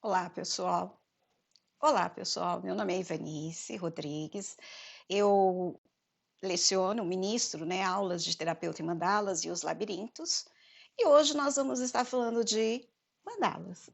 Olá, pessoal. Olá, pessoal. Meu nome é Ivanice Rodrigues. Eu leciono, ministro, né, aulas de terapeuta em mandalas e os labirintos. E hoje nós vamos estar falando de mandalas.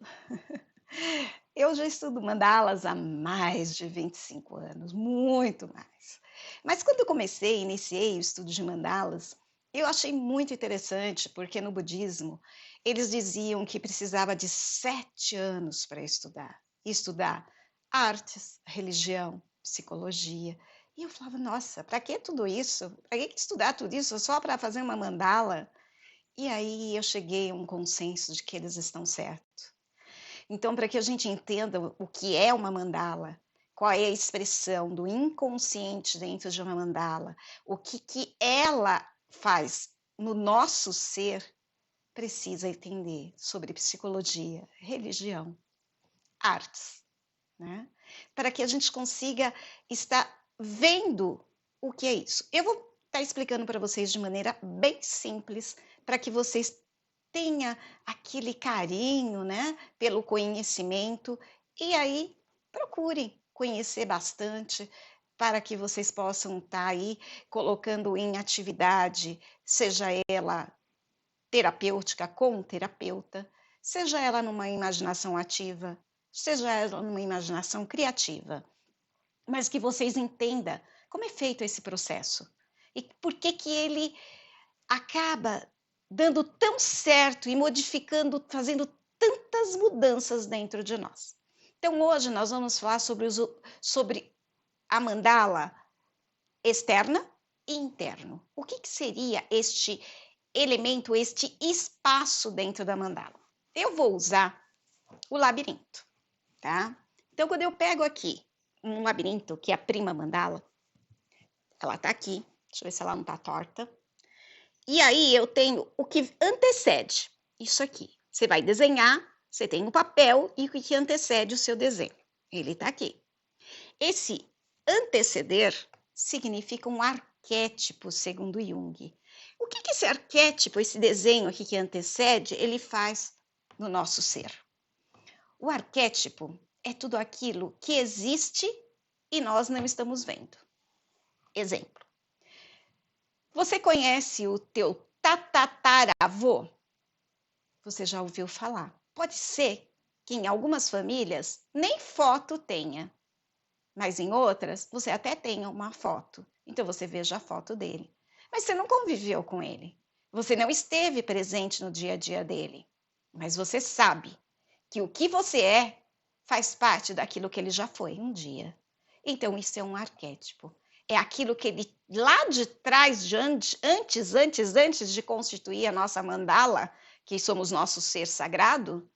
Eu já estudo mandalas há mais de 25 anos, muito mais. Mas quando eu comecei, iniciei o estudo de mandalas, eu achei muito interessante, porque no budismo eles diziam que precisava de 7 anos para estudar. Estudar artes, religião, psicologia. E eu falava, nossa, para que tudo isso? Para que estudar tudo isso só para fazer uma mandala? E aí eu cheguei a um consenso de que eles estão certos. Então, para que a gente entenda o que é uma mandala, qual é a expressão do inconsciente dentro de uma mandala, o que ela faz no nosso ser, precisa entender sobre psicologia, religião, artes, né? Para que a gente consiga estar vendo o que é isso. Eu vou estar explicando para vocês de maneira bem simples, para que vocês tenha aquele carinho, né, pelo conhecimento, e aí procurem conhecer bastante para que vocês possam estar aí colocando em atividade, seja ela terapêutica com o terapeuta, seja ela numa imaginação ativa, seja ela numa imaginação criativa, mas que vocês entendam como é feito esse processo e por que que ele acaba dando tão certo e modificando, fazendo tantas mudanças dentro de nós. Então, hoje nós vamos falar sobre a mandala externa e interno. O que seria este elemento, este espaço dentro da mandala? Eu vou usar o labirinto, tá? Então, quando eu pego aqui um labirinto, que é a prima mandala, ela tá aqui, deixa eu ver se ela não tá torta. E aí eu tenho o que antecede isso aqui. Você vai desenhar, você tem um papel e o que antecede o seu desenho. Ele está aqui. Esse anteceder significa um arquétipo, segundo Jung. O que esse arquétipo, esse desenho aqui que antecede, ele faz no nosso ser? O arquétipo é tudo aquilo que existe e nós não estamos vendo. Exemplo. Você conhece o teu tataravô? Você já ouviu falar. Pode ser que em algumas famílias nem foto tenha, mas em outras você até tenha uma foto. Então você veja a foto dele. Mas você não conviveu com ele. Você não esteve presente no dia a dia dele. Mas você sabe que o que você é faz parte daquilo que ele já foi um dia. Então isso é um arquétipo. É aquilo que ele lá de trás, antes de constituir a nossa mandala, que somos nosso ser sagrado,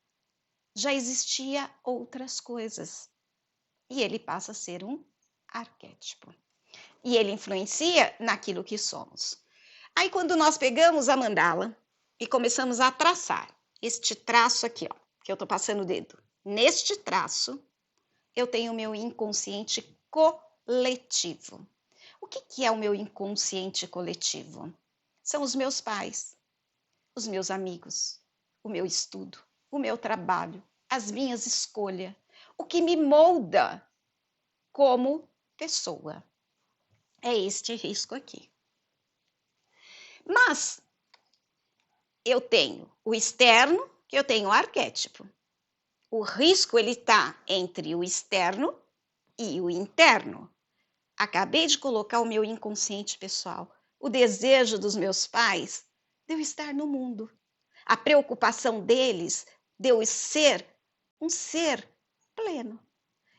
já existia outras coisas. E ele passa a ser um arquétipo. E ele influencia naquilo que somos. Aí quando nós pegamos a mandala e começamos a traçar este traço aqui, ó, que eu tô passando o dedo, neste traço eu tenho o meu inconsciente coletivo. O que é o meu inconsciente coletivo? São os meus pais, os meus amigos, o meu estudo, o meu trabalho, as minhas escolhas, o que me molda como pessoa. É este risco aqui. Mas eu tenho o externo, que eu tenho o arquétipo. O risco ele está entre o externo e o interno. Acabei de colocar o meu inconsciente pessoal, o desejo dos meus pais de eu estar no mundo. A preocupação deles de eu ser um ser pleno.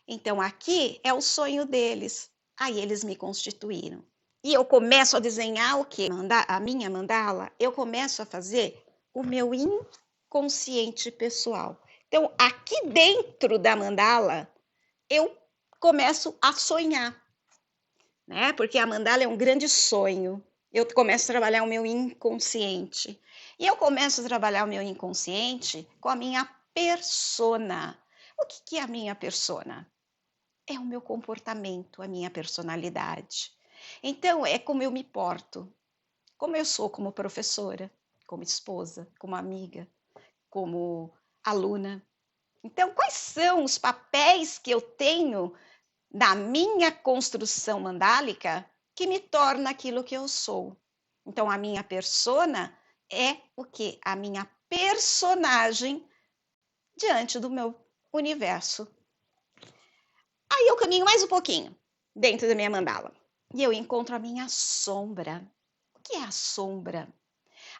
Então, aqui é o sonho deles. Aí eles me constituíram. E eu começo a desenhar o quê? A minha mandala, eu começo a fazer o meu inconsciente pessoal. Então, aqui dentro da mandala, eu começo a sonhar, né? Porque a mandala é um grande sonho. Eu começo a trabalhar o meu inconsciente. E eu começo a trabalhar o meu inconsciente com a minha persona. O que é a minha persona? É o meu comportamento, a minha personalidade. Então, é como eu me porto, como eu sou como professora, como esposa, como amiga, como aluna. Então, quais são os papéis que eu tenho na minha construção mandálica que me torna aquilo que eu sou? Então, a minha persona é o quê? A minha personagem diante do meu universo. Aí eu caminho mais um pouquinho dentro da minha mandala e eu encontro a minha sombra. O que é a sombra?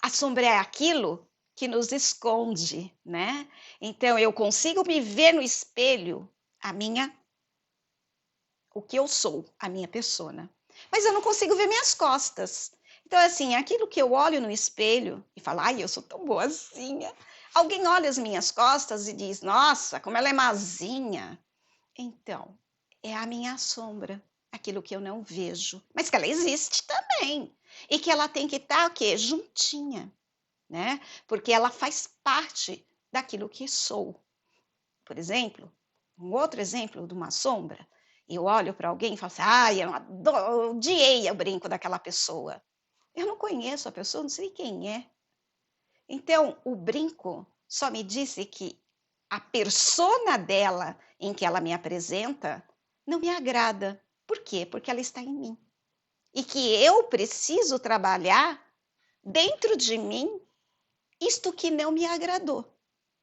A sombra é aquilo que nos esconde, né? Então eu consigo me ver no espelho, o que eu sou, a minha persona. Mas eu não consigo ver minhas costas. Então, assim, aquilo que eu olho no espelho e falo, ai, eu sou tão boazinha. Alguém olha as minhas costas e diz, nossa, como ela é mazinha. Então, é a minha sombra, aquilo que eu não vejo, mas que ela existe também. E que ela tem que estar o quê? Juntinha, né? Porque ela faz parte daquilo que sou. Por exemplo, um outro exemplo de uma sombra, eu olho para alguém e falo assim, ai, eu odiei o brinco daquela pessoa. Eu não conheço a pessoa, não sei quem é. Então, o brinco só me disse que a persona dela, em que ela me apresenta, não me agrada. Por quê? Porque ela está em mim. E que eu preciso trabalhar dentro de mim isto que não me agradou.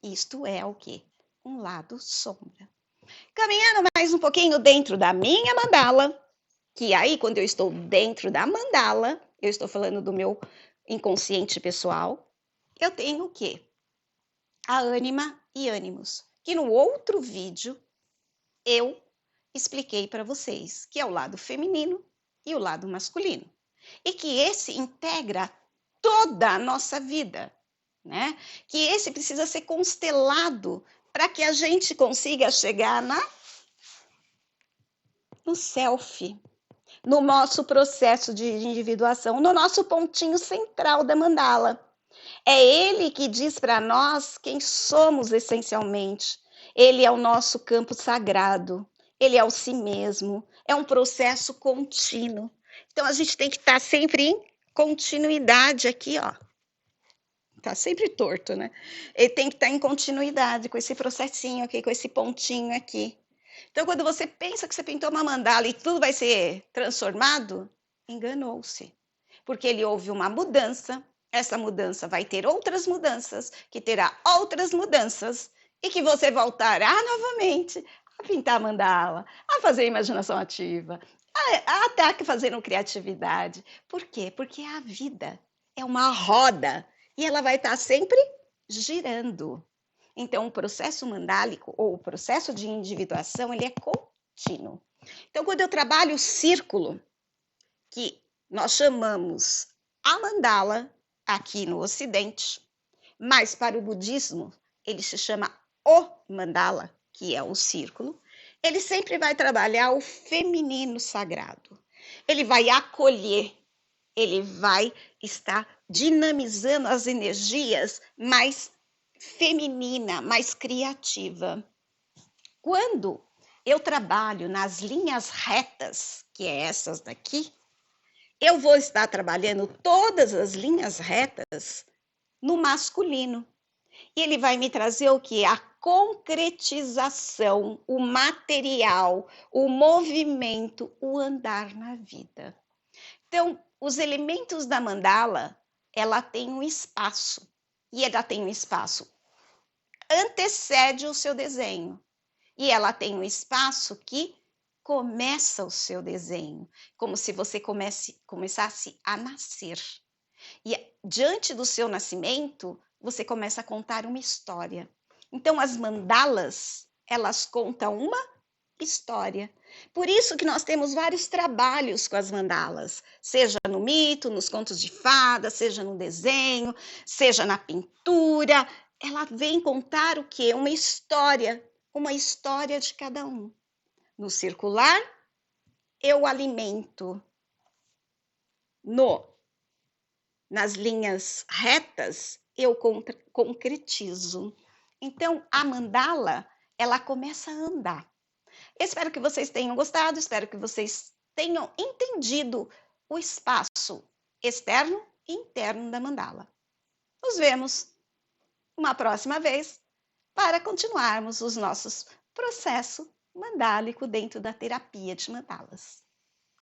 Isto é o quê? Um lado sombra. Caminhando mais um pouquinho dentro da minha mandala, que aí, quando eu estou dentro da mandala, eu estou falando do meu inconsciente pessoal, eu tenho o quê? A ânima e ânimos, que no outro vídeo eu expliquei para vocês, que é o lado feminino e o lado masculino. E que esse integra toda a nossa vida, né? Que esse precisa ser constelado para que a gente consiga chegar no self, no nosso processo de individuação, no nosso pontinho central da mandala. É ele que diz para nós quem somos essencialmente. Ele é o nosso campo sagrado. Ele é o si mesmo. É um processo contínuo. Então a gente tem que estar sempre em continuidade aqui, ó. Tá sempre torto, né? Ele tem que estar em continuidade com esse processinho aqui, com esse pontinho aqui. Então, quando você pensa que você pintou uma mandala e tudo vai ser transformado, enganou-se. Porque ele houve uma mudança, essa mudança vai ter outras mudanças, que terá outras mudanças, e que você voltará novamente a pintar a mandala, a fazer imaginação ativa, até fazendo criatividade. Por quê? Porque a vida é uma roda e ela vai estar sempre girando. Então, o processo mandálico, ou o processo de individuação, ele é contínuo. Então, quando eu trabalho o círculo, que nós chamamos a mandala aqui no Ocidente, mas para o budismo, ele se chama o mandala, que é o círculo, ele sempre vai trabalhar o feminino sagrado. Ele vai acolher, ele vai estar dinamizando as energias mais feminina, mais criativa. Quando eu trabalho nas linhas retas, que é essas daqui, eu vou estar trabalhando todas as linhas retas no masculino. E ele vai me trazer o que? A concretização, o material, o movimento, o andar na vida. Então, os elementos da mandala, ela tem um espaço. E ela tem um espaço antecede o seu desenho. E ela tem um espaço que começa o seu desenho, como se você começasse a nascer. E diante do seu nascimento, você começa a contar uma história. Então, as mandalas, elas contam uma história. Por isso que nós temos vários trabalhos com as mandalas, seja no mito, nos contos de fada, seja no desenho, seja na pintura. Ela vem contar o quê? Uma história de cada um. No circular, eu alimento. Nas linhas retas, eu concretizo. Então, a mandala, ela começa a andar. Espero que vocês tenham gostado, espero que vocês tenham entendido o espaço externo e interno da mandala. Nos vemos uma próxima vez para continuarmos os nossos processo mandálico dentro da terapia de mandalas.